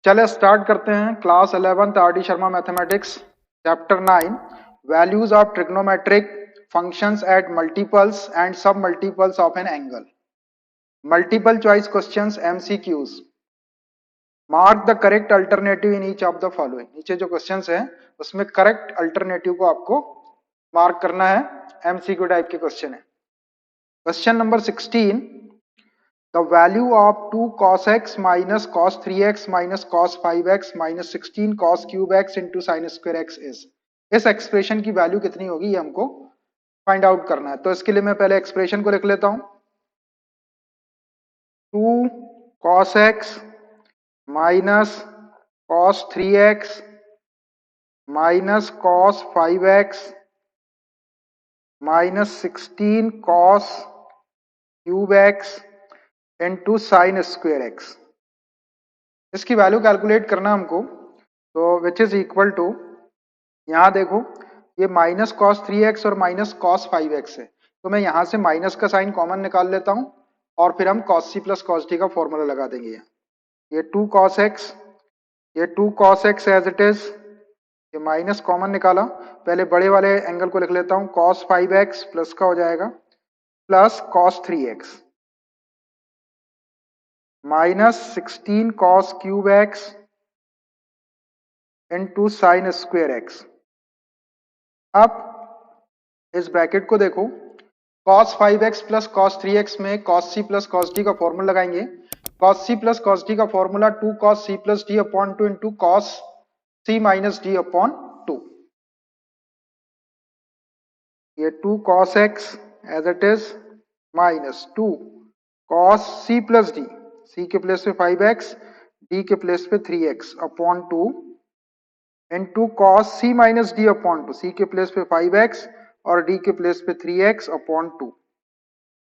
चले स्टार्ट करते हैं। Class 11th R D Sharma mathematics chapter 9 values of trigonometric functions at multiples and sub multiples of an angle. Multiple choice questions MCQs. Mark the correct alternative in each of the following. नीचे जो questions हैं उसमें correct alternative को आपको mark करना है। MCQ type के question है। Question number 16, the value of 2 cos x minus cos 3x minus cos 5x minus 16 cos cube x into sin square x is। इस एक्सप्रेशन की वैल्यू कितनी होगी ये हमको फाइंड आउट करना है। तो इसके लिए मैं पहले एक्सप्रेशन को लिख लेता हूं। 2 cos x minus cos 3x minus cos 5x minus 16 cos cube x into sine square x. इसकी वैल्यू कैलकुलेट करना हमको, तो विच इज इक्वल टू, यहां देखो ये माइनस कॉस 3x और माइनस कॉस 5x है, तो मैं यहां से माइनस का साइन कॉमन निकाल लेता हूं और फिर हम cos c plus cos d का फॉर्मूला लगा देंगे। ये 2 cos x, ये 2 cos x as it is, ये माइनस कॉमन निकाला। पहले बड़े वाले एंगल को लिख लेता हूं, cos 5x प्लस का हो जाएगा plus cos 3x minus 16 cos cube x into sine square x. अब इस ब्रैकेट को देखो, cos 5x plus cos 3x में cos c plus cos d का फॉर्मूला लगाएंगे। cos c plus cos d का formula 2 cos c plus d upon 2 into cos c minus d upon 2। ये 2 cos x as it is minus 2 cos c plus d, c के place पे 5x, d के place पे 3x upon 2 into cos c minus d upon 2, c के place पे 5x और d के place पे 3x अपॉन 2।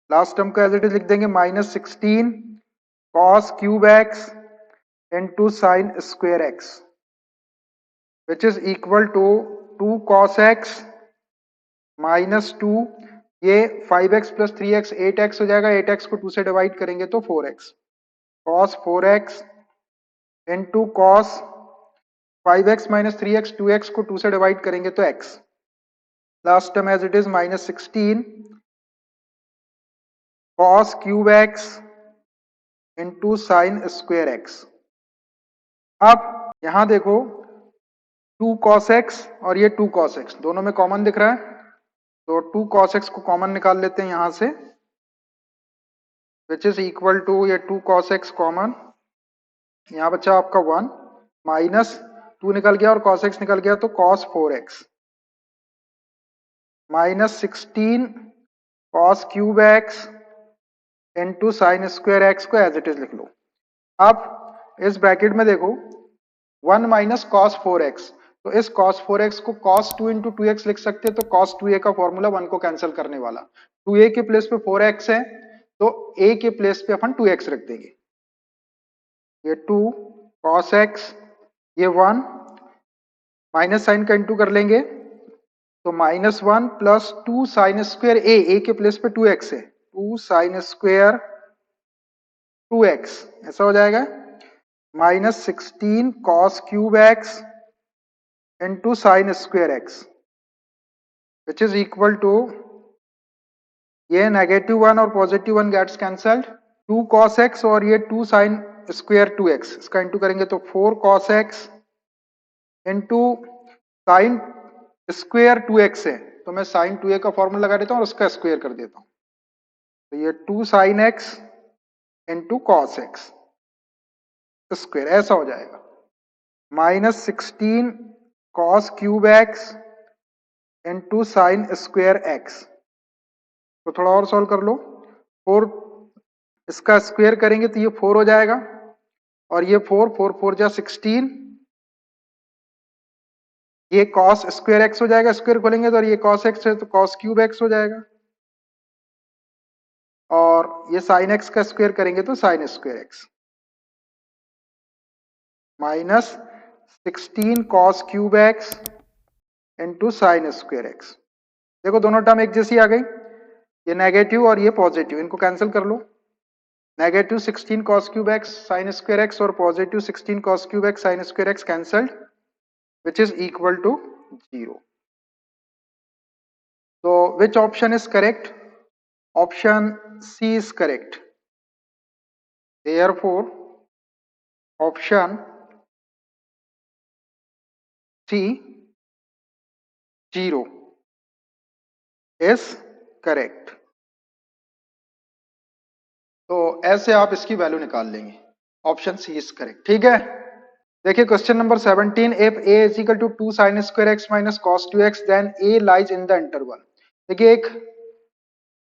लास्ट टर्म का एज इट इज लिख देंगे, minus 16 cos cube x into sine square x which is equal to 2 cos x minus 2, ये 5x plus 3x 8x हो जाएगा, 8x को 2 से डिवाइड करेंगे तो 4x, cos 4x into cos 5x minus 3x, 2x को 2 से डिवाइड करेंगे तो x। Last term as it is minus 16 cos cube x into sine square x। अब यहां देखो 2 cos x और ये 2 cos x दोनों में कॉमन दिख रहा है, तो 2 cos x को कॉमन निकाल लेते हैं यहां से, विच इज इक्वल टू, ये 2 cos x कॉमन, यहां बचा आपका 1 माइनस 2 निकल गया और cos x निकल गया तो cos 4x minus 16 cos cube x into sine square x को एज इट इज लिख लो। अब इस ब्रैकेट में देखो 1 माइनस cos 4x, तो इस cos 4x को cos 2 इंटू 2x लिख सकते हैं, तो cos 2a का फॉर्मूला 1 को कैंसिल करने वाला, 2a के प्लेस पे 4x है तो a के प्लेस पे अपन 2x रख देंगे। ये 2 cos x, ये 1 माइनस साइन का इंटू कर लेंगे तो minus 1 plus 2 sine square a के प्लेस पे 2x है, 2 साइन स्क्वायर 2x ऐसा हो जाएगा, minus 16 cos cube x into sine square x which is equal to, ये नेगेटिव 1 और positive 1 gets cancelled, 2 cos x और ये 2 साइन स्क्वायर 2x, इसका इंटू करेंगे तो 4 cos x into sine square 2x है, तो मैं साइन 2a का फॉर्मूला लगा देता हूँ और उसका स्क्वायर कर देता हूँ, तो ये 2 sine x into cos x square ऐसा हो जाएगा, minus 16 cos cube x into sine square x। तो थोड़ा और सॉल्व कर लो, 4 इसका स्क्वायर करेंगे तो ये 4 हो जाएगा और ये 4 जा 16, ये cos स्क्वायर x हो जाएगा, स्क्वायर खोलेंगे तो, और ये cos x है तो cos क्यूब x हो जाएगा और ये sin x का स्क्वायर करेंगे तो sin square x, minus 16 cos cube x into sine square x। देखो दोनों टर्म एक जैसी आ गई, ये नेगेटिव और ये पॉजिटिव, इनको कैंसिल कर लो, negative 16 cos cube x sine square x और positive 16 cos cube x sine square x cancelled which is equal to 0. So which option is correct? Option C is correct. Therefore option C 0 is correct. तो ऐसे आप इसकी value निकाल लेंगे. Option C is correct. ठीक है. देखिए question number 17. If a is equal to 2 sin square x minus cos 2x then a lies in the interval. देखिए एक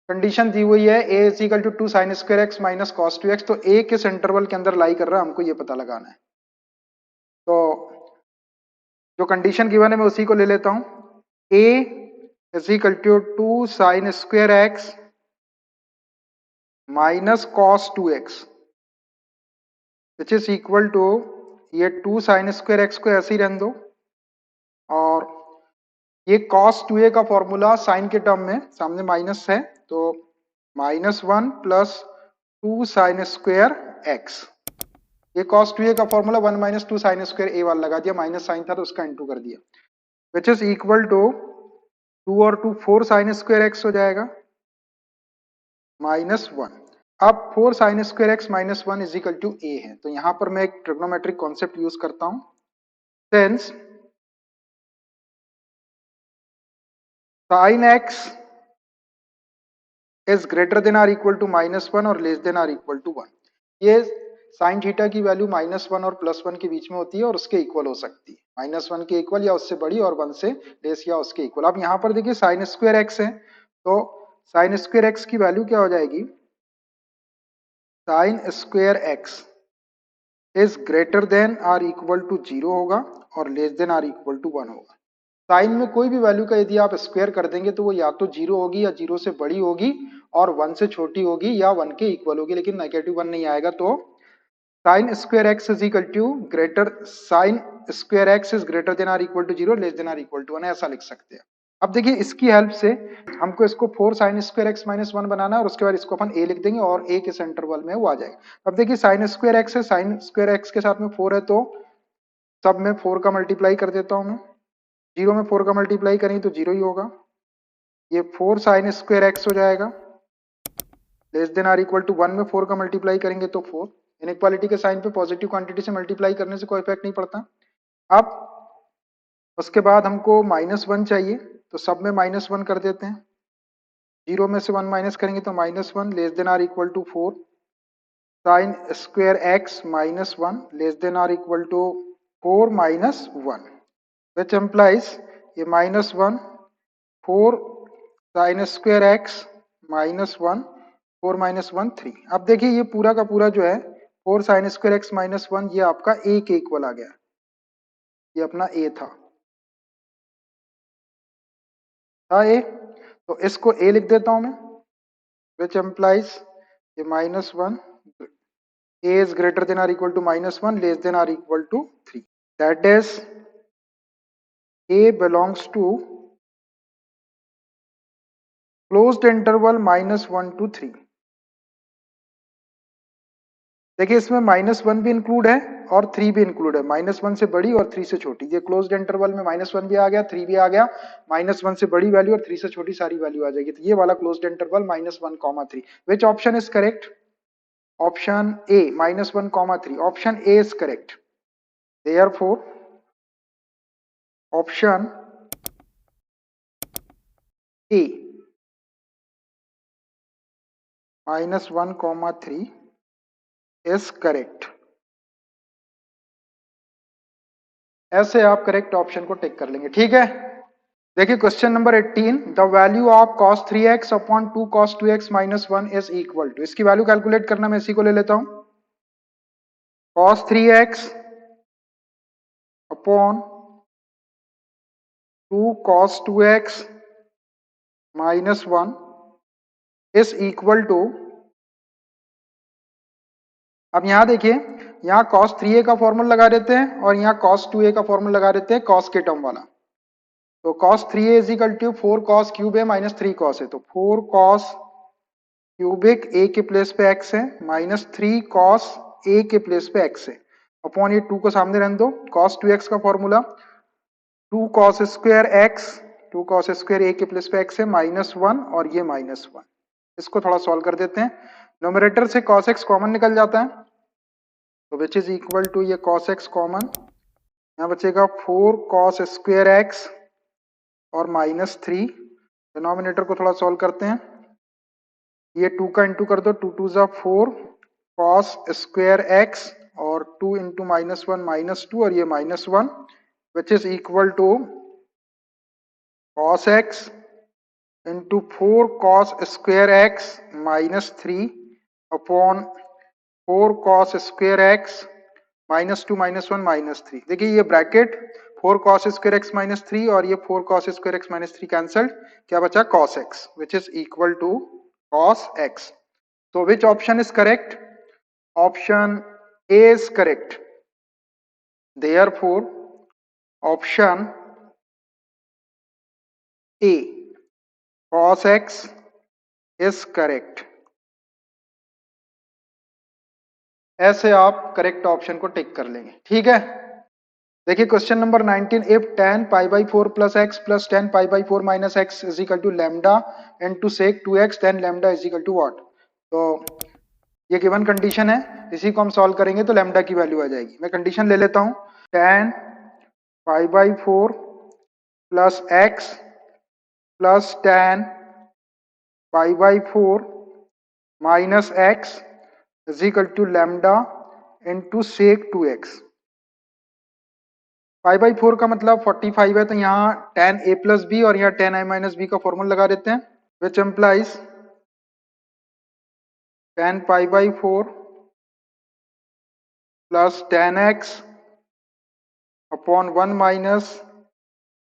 कंडीशन दी हुई है a is equal to 2 sin square x minus cos 2x. तो a किस interval के अंदर लाई कर रहा है हमको ये पता लगाना है. तो जो कंडीशन गिवन है मैं उसी को ले लेता हूं. a is equal to 2 sin square x minus cos 2x which is equal to ये 2 sin स्क्वायर एक्स को ऐसे ही रहने दो और ये cos 2a का फॉर्मूला साइन के टर्म में सामने माइनस है तो -1 प्लस 2 sin स्क्वायर एक्स. ये cos 2a का formula 1 minus 2 sin square a वाला लगा दिया. माइनस साइन था तो उसका इनटू कर दिया विच इज इक्वल टू 2 और 2 4 sin स्क्वायर एक्स हो जाएगा -1. अब 4 sin square x -1 is equal to a है. तो यहां पर मैं एक ट्रिग्नोमेट्रिक कॉन्सेप्ट यूज करता हूं. Since sin x is greater than or equal to -1 और लेस देन और इक्वल टू 1. ये साइन थीटा की वैल्यू -1 और +1 के बीच में होती है और उसके इक्वल हो सकती है. -1 के इक्वल या उससे बड़ी और 1 से लेस या उसके इक्वल. अब यहां पर देखिए साइन स्क्वायर एक्स है तो साइन स्क्वायर एक्स की वैल्यू क्या हो जाएगी. Sign square x is greater than और इक्वल टू 0 होगा और लेस देन और इक्वल टू 1 होगा. साइन में कोई भी वैल्यू का यदि आप स्क्वायर कर देंगे तो वो या तो 0 होगी या 0 से बड़ी होगी और 1 से छोटी होगी या 1 के इक्वल होगी लेकिन नेगेटिव 1 नहीं आएगा. तो sine square x is equal to greater sine square x is greater than और इक्वल टू 0 लेस देन और इक्वल टू 1 ऐसा लिख सकते हैं. अब देखिए इसकी हेल्प से हमको इसको 4 साइन स्क्वायर एक्स माइनस 1 बनाना है और उसके बाद इसको अपन a लिख देंगे और a के इंटरवल में वो आ जाएगा. अब देखिए साइन स्क्वायर एक्स है साइन स्क्वायर एक्स के साथ में 4 है तो सब में 4 का मल्टीप्लाई कर देता हूं मैं. 0 में 4 का मल्टीप्लाई करेंगे तो 0 ही होगा. ये 4 साइन स्क्वायर एक्स हो जाएगा less than or equal to 1 में 4 का मल्टीप्लाई करेंगे तो 4. इनइक्वालिटी के साइन पे पॉजिटिव क्वांटिटी से मल्टीप्लाई करने से कोई इफेक्ट नहीं पड़ता. अब उसके बाद हमको -1 चाहिए तो सब में -1 कर देते हैं. 0 में से 1 माइनस करेंगे तो -1 less than or equal to 4 sine square x -1 less than or equal to 4 -1 which implies ये -1 4 साइन स्क्वायर एक्स -1 4 -1 3. अब देखिए ये पूरा का पूरा जो है 4 साइन स्क्वायर एक्स -1 ये आपका a के इक्वल आ गया. ये अपना a था a. तो इसको a लिख देता हूं मैं which implies ये -1 a is greater than or equal to -1 less than or equal to 3. That is a belongs to closed interval -1 to 3. देखिए इसमें -1 भी इंक्लूड है और 3 भी इंक्लूड है. -1 से बड़ी और 3 से छोटी. ये क्लोज्ड इंटरवल में -1 भी आ गया 3 भी आ गया. -1 से बड़ी वैल्यू और 3 से छोटी सारी वैल्यू आ जाएगी. तो ये वाला closed interval -1, 3. Which option is correct. Option A -1, 3. Option A is correct. Therefore option A -1, 3 is correct. ऐसे आप करेक्ट ऑप्शन को टिक कर लेंगे. ठीक है. देखिए question number 18. The value of cos 3x upon 2 cos 2x -1 is equal to. इसकी value calculate करना मैं इसी को ले लेता हूं. cos 3x upon 2 cos 2x -1 is equal to. अब यहां देखिए यहां cos 3a का फॉर्मूला लगा देते हैं और यहां cos 2a का फॉर्मूला लगा देते हैं cos के टर्म वाला. तो cos 3a is equal to 4 cos cube a -3 cos है. तो 4 cos क्यूबिक ए के प्लेस पे एक्स है माइनस 3 कॉस ए के प्लेस पे एक्स है अपॉन ये 2 को सामने रहने दो, कॉस 2x का formula 2 cos square x, 2 cos square A के प्लेस पे एक्स है -1 और ये -1। इसको थोड़ा सॉल्व कर देते हैं। नोमरेटर से cos x कॉमन निकल जाता है तो विच इज इक्वल टू ये cos x कॉमन, यहाँ बचेगा 4 cos स्क्वायर एक्स और -3। डिनोमिनेटर को थोड़ा सॉल्व करते हैं, ये 2 का इंटू कर दो, 2 2 जा 4 cos स्क्वायर एक्स और 2 इंटू -1 -2 और ये -1 which is equal to cos x into 4 cos square x -3 upon 4 cos square x -2 -1 -3। देखिए ये ब्रैकेट 4 cos स्क्वायर एक्स -3 और ये 4 cos स्क्वायर एक्स -3 कैंसल्ड, क्या बचा cos x which is equal to cos x। So which option is correct? Option A is correct. Therefore, option A, cos x is correct. ऐसे आप correct option को टिक कर लेंगे, ठीक है। देखिए question number 19, if tan pi by 4 plus x plus tan pi by 4 minus x is equal to lambda into sec 2x then lambda is equal to what. तो ये गिवन कंडीशन है, इसी को हम सॉल्व करेंगे तो लैम्डा की value आ जाएगी। मैं कंडीशन ले लेता हूं, tan pi by 4 plus x plus tan pi by 4 minus x is equal to lambda into sec 2x। Pi by 4 का मतलब 45 है तो यहाँ tan a प्लस बी और यहाँ tan i माइनस बी का फॉर्मूला लगा देते हैं, which implies tan pi by 4 plus tan x upon 1 minus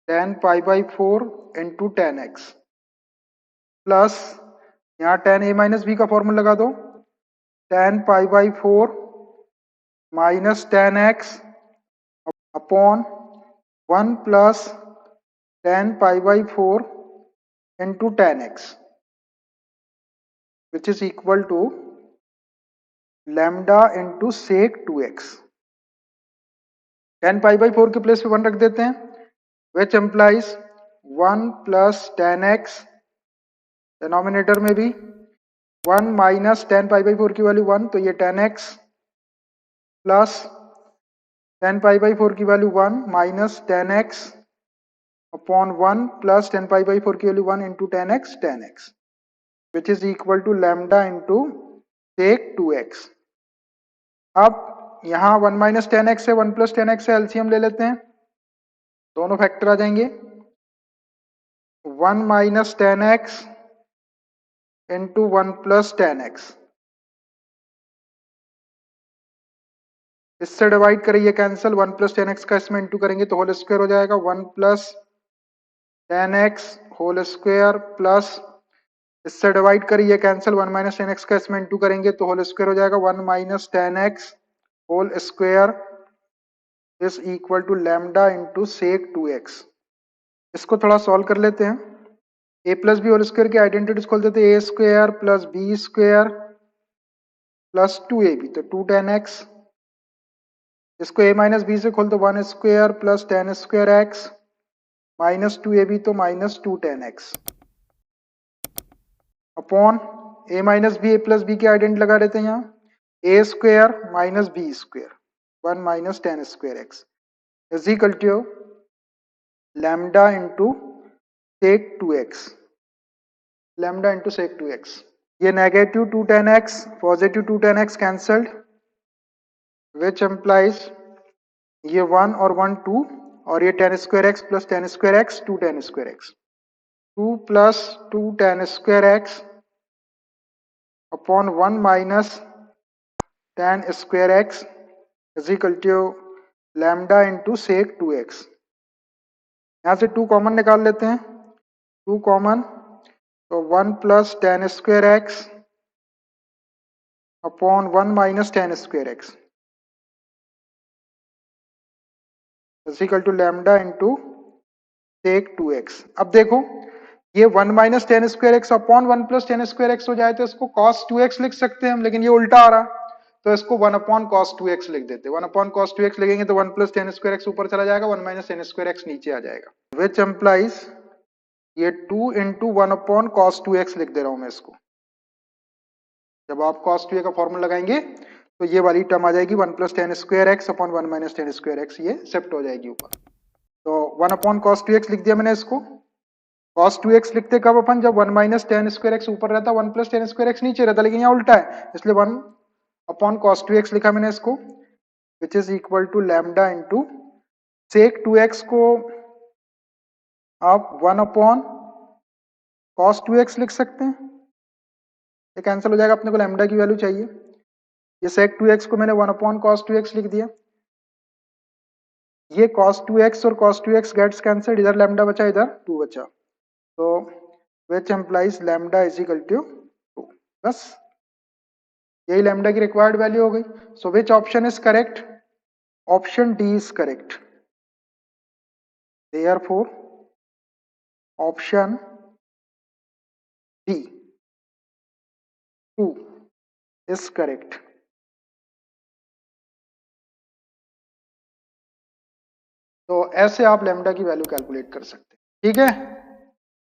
tan pi by 4 into tan x plus यहाँ tan a माइनस बी का फॉर्मूला लगा दो, tan pi by 4 minus tan x upon 1 plus tan pi by 4 into tan x which is equal to lambda into sec 2x। tan pi by 4 के place पे 1 रख देते हैं, which employees 1 plus tan x, denominator में भी 1 minus tan pi by 4 की value 1 तो ये tan x plus tan pi by 4 की value 1 minus tan x upon 1 plus tan pi by 4 की value 1 into tan x which is equal to lambda into sec 2x। अब यहाँ 1 minus ten x है, 1 plus tan x है, LCM ले लेते हैं, दोनों फैक्टर आ जाएंगे, 1 minus ten x into 1 plus tan x, इससे डिवाइड करिए कैंसिल, 1 प्लस टेन एक्स का इसमें इंटू करेंगे तो होल स्क्वायर हो जाएगा, 1 plus tan x whole square plus इससे डिवाइड करिए कैंसिल, 1 माइनस टेन एक्स का इसमें इंटू करेंगे तो होल स्क्वायर हो जाएगा, 1 minus ten x whole square is equal to lambda into sec 2x। इसको थोड़ा सॉल्व कर लेते हैं, A plus B whole square की आइडेंटिटीज खोल देते हैं, A square plus B square plus 2ab तो 2 tan x, इसको a माइनस बी से खोल दो 1 square plus tan square x minus 2ab तो minus 2 tan x upon a minus B, A plus B की आइडेंटिटी लगा देते हैं यहाँ, a square minus b square 1 minus tan square x is equal to lambda into sec 2x, lambda into sec 2x। ये negative 2 tan x positive 2 tan x cancelled, which implies ये 1 और 1 2 और ये tan square x plus tan square x 2 tan square x 2 plus 2 tan square x upon 1 minus tan square x is equal to lambda into sec 2x। यहाँ से 2 common निकाल लेते हैं, 2 common तो 1 plus tan square x upon 1 minus tan square x is equal to lambda into sec 2x। अब देखो ये 1 minus tan square x upon 1 plus tan square x हो जाए तो इसको कॉस 2x लिख सकते हैं हम, लेकिन ये उल्टा आ रहा, तो इसको 1 अपॉन कॉस 2x लिख देते हैं। 1 अपॉन कॉस 2x लिखेंगे तो 1 प्लस टेन स्क्वायर एक्स ऊपर चला जाएगा, 1 माइनस टेन स्क्वायर एक्स नीचे आ जाएगा, विच एम्प्लाइज ये 2 इंटू 1 अपॉन कॉस 2x लिख दे रहा हूं मैं इसको। जब आप cos 2a का फॉर्मूला लगाएंगे तो ये वाली टर्म आ जाएगी 1 plus tan square x upon 1 minus tan square x, ये शिफ्ट हो जाएगी ऊपर। तो 1 अपॉन कॉस 2x लिख दिया मैंने इसको। cos 2x लिखते कब अपन, जब 1 माइनस टेन स्क्वायर एक्स ऊपर रहता, 1 प्लस टेन स्क्वायर एक्स नीचे रहता, लेकिन यहाँ उल्टा है, इसलिए 1 अपॉन cos 2x लिखा मैंने इसको, which is equal to lambda into sec 2x को आप 1 अपॉन cos 2x लिख सकते हैं, ये कैंसिल हो जाएगा, अपने को लैम्डा की वैल्यू चाहिए। ये sec 2x को मैंने 1 अपॉन cos 2x लिख दिया, ये cos 2x और cos 2x गेट्स कैंसिल्ड, इधर लैम्डा बचा इधर 2 बचा, तो which implies lambda is equal to 2, बस यही लैम्डा की रिक्वायर्ड वैल्यू हो गई। So which option is correct, option D is correct, therefore option D 2 is correct. तो ऐसे आप लैम्डा की वैल्यू कैलकुलेट कर सकते हैं, ठीक है।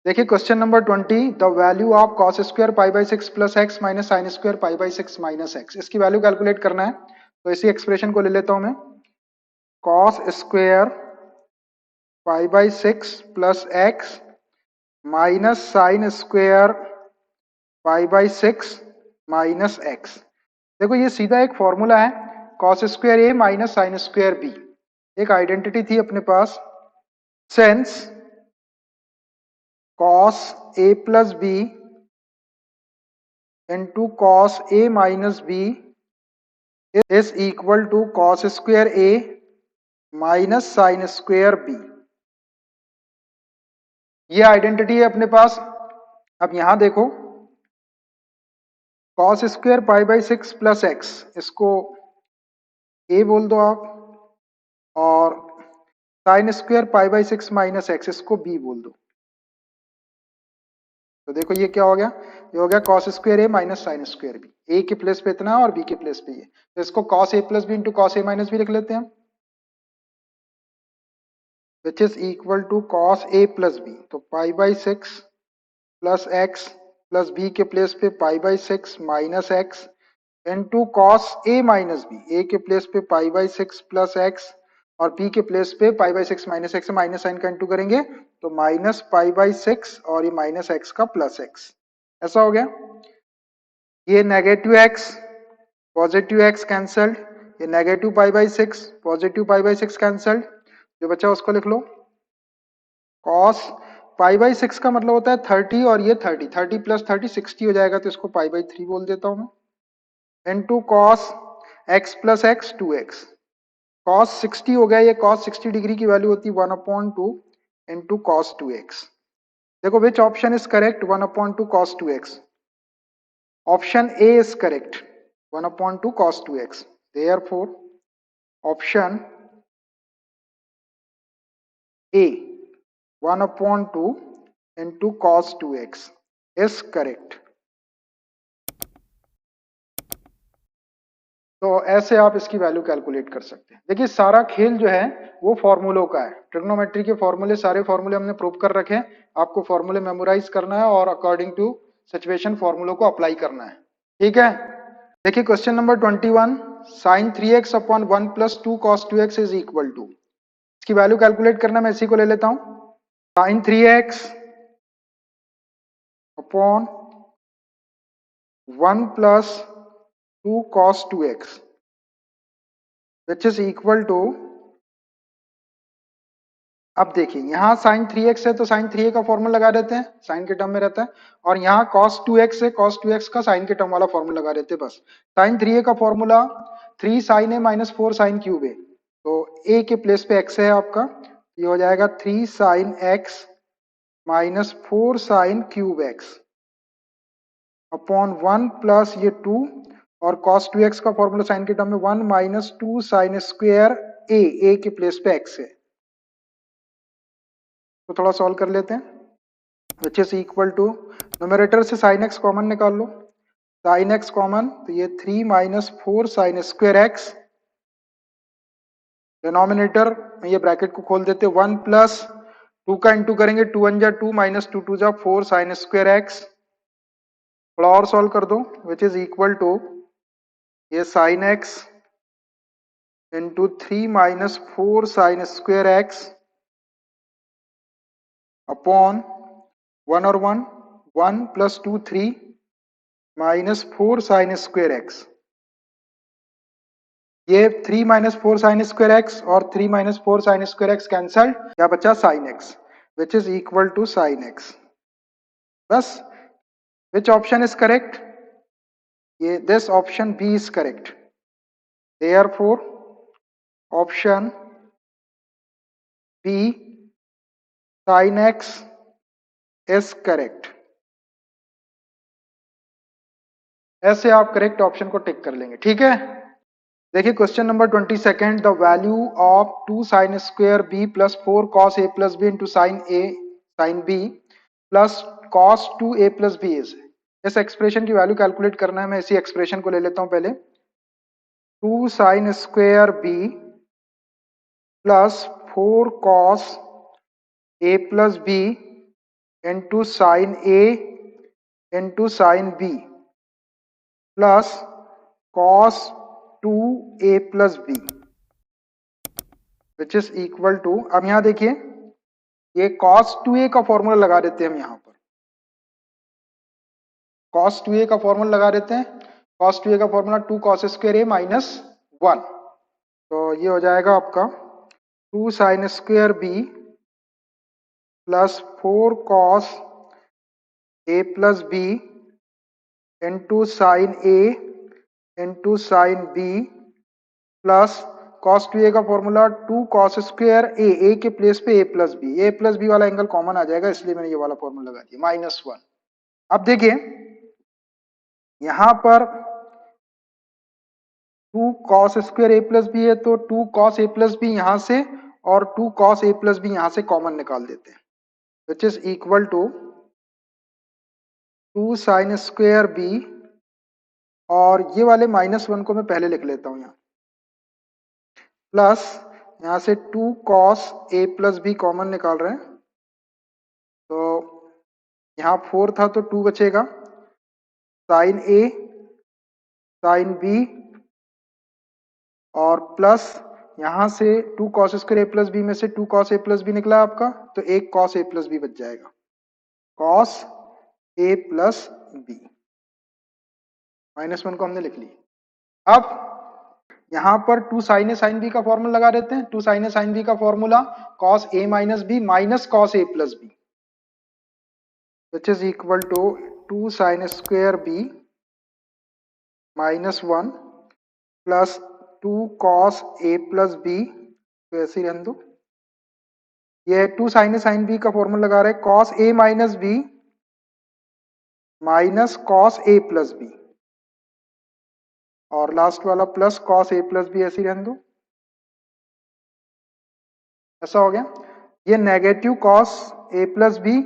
देखिए question number 20, the value of cos square pi by six plus x minus sine square pi by six minus x, इसकी वैल्यू कैलकुलेट करना है। तो इसी एक्सप्रेशन को ले लेता हूं मैं, cos square pi by six plus x minus sine square pi by six minus x. देखो ये सीधा एक फॉर्मूला है, cos square a minus sine square B, एक आइडेंटिटी थी अपने पास, sense cos a plus b into cos a minus b is equal to cos square a minus sin square b। ये identity है अपने पास। अब यहां देखो, cos square pi by six plus x, इसको a बोल दो आप, और sine square pi by six minus x, इसको b बोल दो। तो देखो ये क्या हो गया, ये हो गया cos square a minus sine square B, A के प्लेस पे इतना और बी के प्लेस पे ये, तो इसको cos A plus B into cos A minus B लिख लेते हैं, which is equal to cos A plus B. तो pi by six plus x plus B के प्लेस पे pi by six minus x into cos A minus B, A के place पे pi by six plus x और B के place पे pi by six minus x, minus sine का इंटू करेंगे तो माइनस पाई बाई सिक्स और ये माइनस एक्स का प्लस एक्स, ऐसा हो गया। ये negative x positive x cancelled, ये negative pi by six positive pi by six cancelled, जो बचा उसको लिख लो, कॉस पाई बाई सिक्स का मतलब होता है 30 और ये 30, 30 प्लस 30 60 हो जाएगा, तो इसको पाई बाई 3 बोल देता हूं मैं, into cos x plus x 2x, cos 60 हो गया, ये कॉस 60 डिग्री की वैल्यू होती है 1/2 इंटू कॉस 2x। देखो विच option is correct, 1/2 cos 2x, option A is correct, 1/2 cos 2x, therefore option A 1/2 into cos 2x is correct। तो ऐसे आप इसकी वैल्यू कैलकुलेट कर सकते हैं। देखिए सारा खेल जो है वो फॉर्मूलों का है, ट्रिग्नोमेट्री के फॉर्मूले, सारे फॉर्मूले हमने प्रूव कर रखे हैं, आपको फॉर्मूले मेमोराइज करना है और अकॉर्डिंग टू सिचुएशन फॉर्मूलों को अप्लाई करना है, ठीक है। देखिए question number 21, sine 3x upon 1 plus 2 cos 2x is equal to, इसकी वैल्यू कैलकुलेट करना, मैं इसी को ले लेता हूं, sine 3x upon 1 plus 2 cos 2x which is equal to, अब देखिए यहां साइन 3x है तो साइन 3a का फॉर्मूला लगा देते हैं, साइन के टर्म में रहता है, और यहाँ cos 2x है, cos 2x का साइन के टर्म वाला फॉर्मूला लगा देते हैं बस। साइन 3a का formula 3 sin a minus 4 sin cube a, तो a के प्लेस पे x है आपका, ये हो जाएगा 3 sin x minus 4 sin cube x upon 1 plus ये 2, और cos 2x का फॉर्मूला साइन के टर्म में 1 माइनस 2 sin स्क्वायर a के प्लेस पे x है। तो थोड़ा सॉल्व कर लेते हैं, which is equal to, numerator से साइन एक्स कॉमन निकाल लो, साइन एक्स कॉमन तो ये 3 minus 4 sine square x, denominator में ये ब्रैकेट को खोल देते, 1 प्लस 2 का इंटू करेंगे, 2 1 जा 2 माइनस 2 2 जा 4 साइन स्क्वायर एक्स, थोड़ा और सॉल्व कर दो, विच इज इक्वल टू ये sine x into 3 minus 4 sine square x upon 1 और 1, 1 plus 2 3 minus 4 sine square x, ये 3 माइनस 4 साइन स्क्वायर एक्स और 3 minus 4 sine square x cancel, क्या बचा sine x, which is equal to sine x. बस, which option is correct, ये this option b is correct, therefore option B sine x is correct. ऐसे आप correct option को टिक कर लेंगे, ठीक है। देखिए question number 22, the value of 2 sine square b plus 4 cos a plus B into sine a sine b plus cos 2 a plus b is, इस expression की वैल्यू कैलकुलेट करना है। मैं इसी एक्सप्रेशन को ले लेता हूं पहले, 2 sine square b plus 4 cos a plus B into sine a into sine b plus cos 2 a plus b which is equal to, अब यहां देखिए ये cos 2a का फॉर्मूला लगा देते हैं हम यहां पर, cos 2a का फॉर्मूला लगा देते हैं, cos 2a का formula 2 cos square a minus 1, तो ये हो जाएगा आपका 2 sine square b plus 4 cos a plus B into sine a into sine b plus cos 2a का फॉर्मूला 2 cos स्क्वायर a के प्लेस पे a प्लस बी वाला एंगल कॉमन आ जाएगा, इसलिए मैंने ये वाला फॉर्मूला लगा दिया -1। अब देखिए यहां पर 2 cos square a plus b है, तो 2 cos a प्लस बी यहां से और 2 cos a प्लस बी यहां से कॉमन निकाल देते हैं, which is equal to 2 sine square b, और ये वाले -1 को मैं पहले लिख लेता हूं यहां, प्लस यहां से 2 cos a plus b common निकाल रहे हैं, तो यहां 4 था तो 2 बचेगा, साइन a साइन b और प्लस यहां से 2 cos square a plus b में से 2 cos a प्लस बी निकला आपका, तो एक cos a प्लस बी बच जाएगा, cos a प्लस बी, -1 को हमने लिख ली। अब यहां पर 2 sin a sin b का फॉर्मूला लगा देते हैं, 2 sin a sin b का formula cos a minus b minus cos a plus b, which is equal to 2 sin square b -1 plus 2 cos a plus B, तो ऐसे ही रहने दो, ये 2 sin a sin b का फॉर्मूला लगा रहे हैं cos a minus b minus cos a plus b, और लास्ट वाला plus cos a plus b, ऐसे ही रहने दो, ऐसा हो गया। ये negative cos a plus b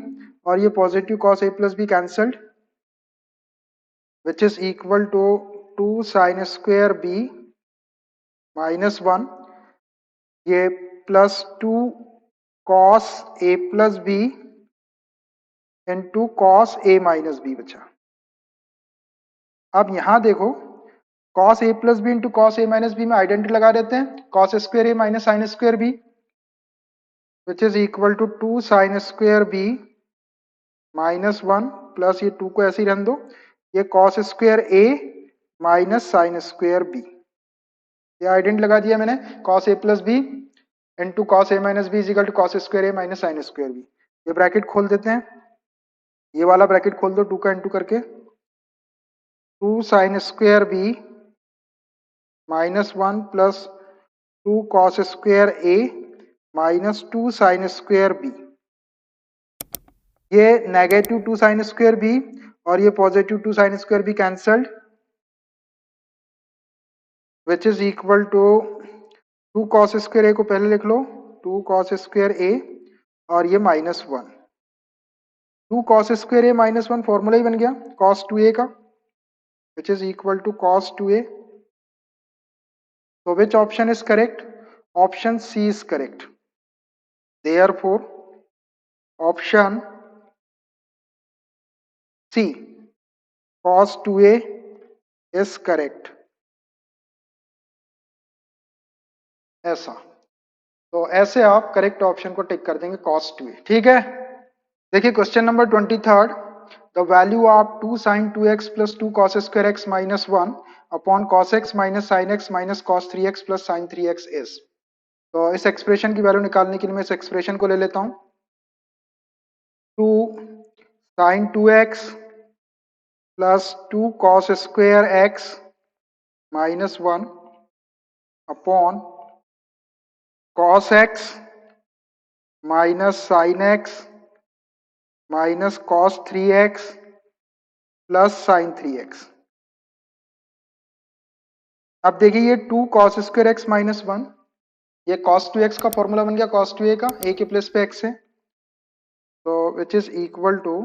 और ये positive cos a plus b cancelled, which is equal to 2 sin square b -1, ये plus 2 cos a plus B into cos a minus b बचा। अब यहां देखो cos a plus B into cos a minus b में identity लगा देते हैं, cos square a minus sine square b, which is equal to 2 sine square b -1 plus ये 2 को ऐसे ही रहने दो, ये cos square a minus sine square b, ये आइडेंटिटी लगा दिया मैंने, cos a plus B into cos a minus b is equal to cos square a minus sine square b. ये ब्रैकेट खोल देते हैं, ये वाला ब्रैकेट खोल दो 2 का इंटू करके, 2 sine square b -1 plus 2 cos square a minus 2 sine square b, ये नेगेटिव 2 साइन स्क्वायर बी और ये positive 2 sine square b cancelled, which is equal to 2 cos square a को पहले लिख लो, 2 cos स्क्वायर a और ये -1, 2 cos square a minus 1 formula ही बन गया cos 2a का, which is equal to cos 2a. So which option is correct? Option C is correct. Therefore, option C, cos 2a is correct. ऐसा, तो ऐसे आप करेक्ट ऑप्शन को टिक कर देंगे cos 2a. ठीक है, देखिए question number 23. The value of 2 sin 2x plus 2 cos square x minus 1 upon cos x minus sin x minus cos 3x plus sin 3x is. तो इस एक्सप्रेशन की वैल्यू निकालने के लिए मैं इस एक्सप्रेशन को ले लेता हूं. 2 sin 2x plus 2 cos square x minus 1 upon cos x minus sin x minus cos 3x plus sin 3x. अब देखिए ये 2 cos स्क्वायर एक्स माइनस 1, ये cos 2x का फॉर्मूला बन गया cos 2a का, a के प्लेस पे x है, तो विच इज इक्वल टू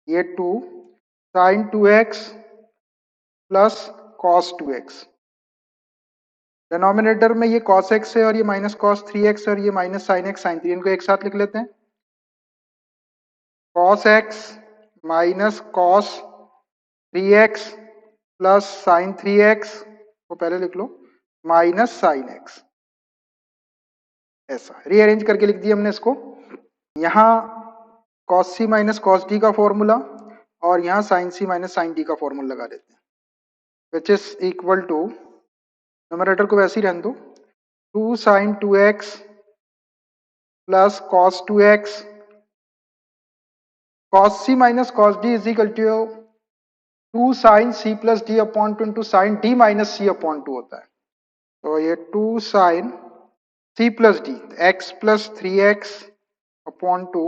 ये 2 sin 2x plus cos 2x. Denominator में ये cos x है और ये माइनस cos 3x और ये माइनस sin x sin 3, इनको एक साथ लिख लेते हैं. cos x minus cos 3x plus sin 3x को पहले लिख लो माइनस sin x. ऐसा रीअरेंज करके लिख दिया हमने इसको. यहाँ cos c minus cos d का फॉर्मूला और यहाँ sin c minus sin d का फॉर्मूला लगा देते हैं, which is equal to, numerator को वैसे ही रहने दो, 2 sin 2x plus cos 2x cos c minus cos d is equal to 2 sin c plus d upon 2 into sine d minus c upon 2 होता है. तो ये 2 sin c plus d x plus 3x upon 2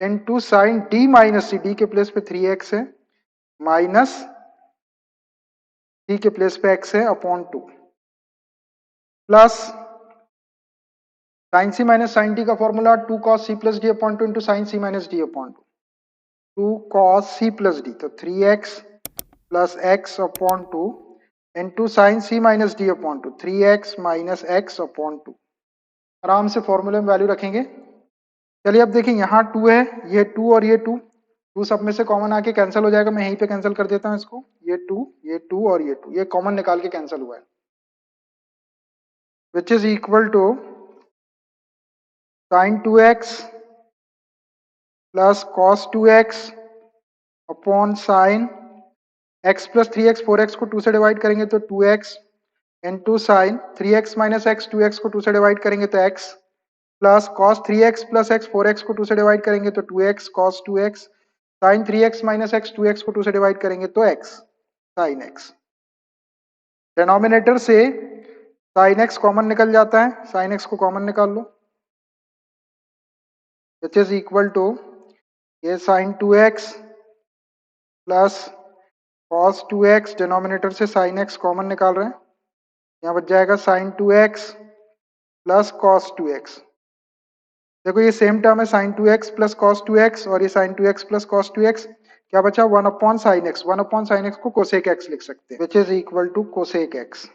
into sine d minus c, d के place पे 3x है minus d के place पे x है अपॉन 2 प्लस साइन सी माइनस साइन डी का formula 2 cos c plus d upon 2 into sine सी minus D upon 2, 2 cos c plus D, तो 3x plus x upon 2 into sine सी minus D upon 2, 3x minus x upon 2. आराम से फॉर्मूले में value रखेंगे. चलिए अब देखिए यहाँ 2 है, ये 2 और ये 2 सब में से कॉमन आके कैंसिल हो जाएगा. मैं यहीं पे कैंसिल कर देता हूँ इसको, ये 2 और ये 2, ये कॉमन निकाल के कैंसिल हुआ है, which is equal to sin 2x plus cos 2x upon sine x plus 3x, 4x को 2 से डिवाइड करेंगे तो 2x into sine 3x minus x, 2x को 2 से डिवाइड करेंगे तो x plus cos 3x plus x, 4x को 2 से डिवाइड करेंगे तो 2x cos 2x sign 3x minus x, 2x को 2 से डिवाइड करेंगे तो x साइन x. डिनोमिनेटर से साइन x कॉमन निकल जाता है, साइन x को कॉमन निकाल लो, विच इज इक्वल टू ये sine 2x plus cos 2x, denominator से साइन x कॉमन निकाल रहे हैं, यहाँ बच जाएगा sign 2x plus cos 2x. देखो ये सेम टर्म है sin 2x plus cos 2x और ये sin 2x plus cos 2x, क्या बचा 1 upon sine x, 1 upon sine x को कोसेक एक्स लिख सकते हैं, which is equal to cosec x.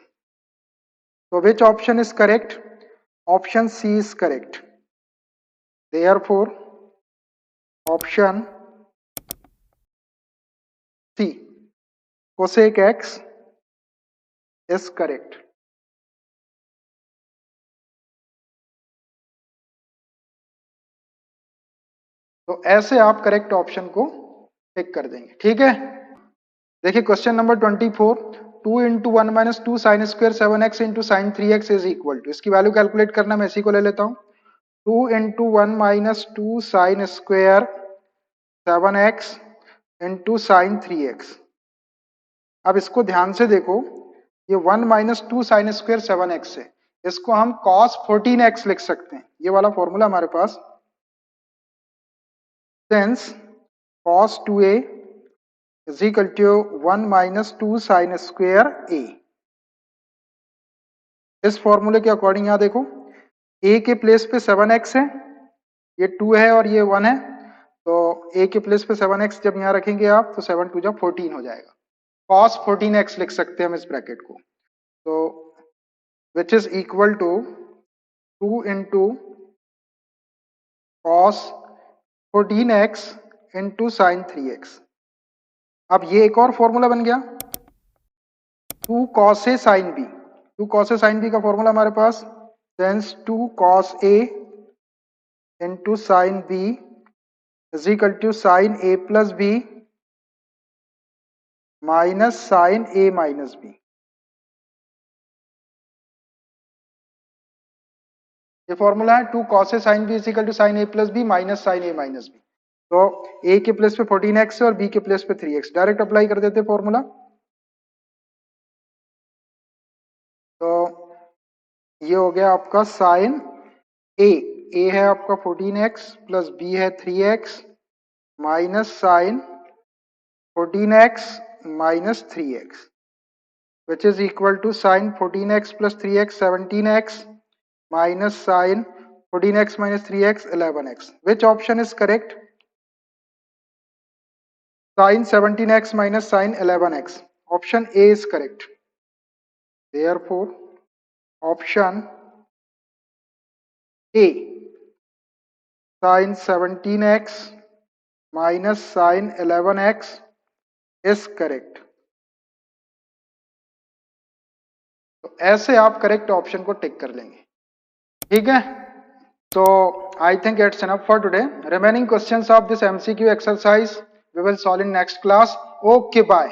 तो which option is correct? Option C is correct. Therefore option C cosec x is correct. तो ऐसे आप करेक्ट ऑप्शन को टिक कर देंगे. ठीक है, देखिए question number 24. 2 into 1 minus 2 sine square 7x into sine 3x is equal to, इसकी वैल्यू कैलकुलेट करना, मैं इसी को ले लेता हूँ. 2 into 1 minus 2 sine square 7x into sine 3x. अब इसको ध्यान से देखो, ये 1 माइनस 2 साइन स्क्वायर 7x है, इसको हम cos 14x लिख सकते हैं, ये वाला फॉर्मूला हमारे पास. Since cos 2a is equal to 1 minus 2 sin square a. इस फॉर्मूले के अकॉर्डिंग यहां देखो, a के प्लेस पे 7x है ये 2 है और ये 1 है, तो a के प्लेस पे 7x जब यहाँ रखेंगे आप तो 7 2 जा 14 हो जाएगा। cos 14x लिख सकते हैं हम इस ब्रैकेट को। तो which is equal to 2 into cos 14x into sine 3x। अब ये एक और फॉर्मूला बन गया 2 cos a sin b। 2 cos a sin b का फॉर्मूला हमारे पास टेंस 2 cos a into sine b is equal to sine a plus b minus sine a minus b। ये फॉर्मूला है 2 cos a sin b is equal to sine a plus b minus sine a minus b। तो a के place पे 14x है और b के place पे 3x, direct apply कर देते फॉर्मूला। तो ये हो गया आपका साइन a है आपका 14x प्लस b है 3x minus sine 14x minus 3x which is equal to sine 14x plus 3x 17x minus sine 14x minus 3x 11x। Which option is correct? Sin 17x minus sin 11x. Option A is correct. Therefore, option A, sin 17x minus sin 11x is correct. तो ऐसे आप correct option को टिक कर लेंगे, ठीक है। So I think it's enough for today. Remaining questions of this MCQ exercise we will solve in next class. Okay, bye.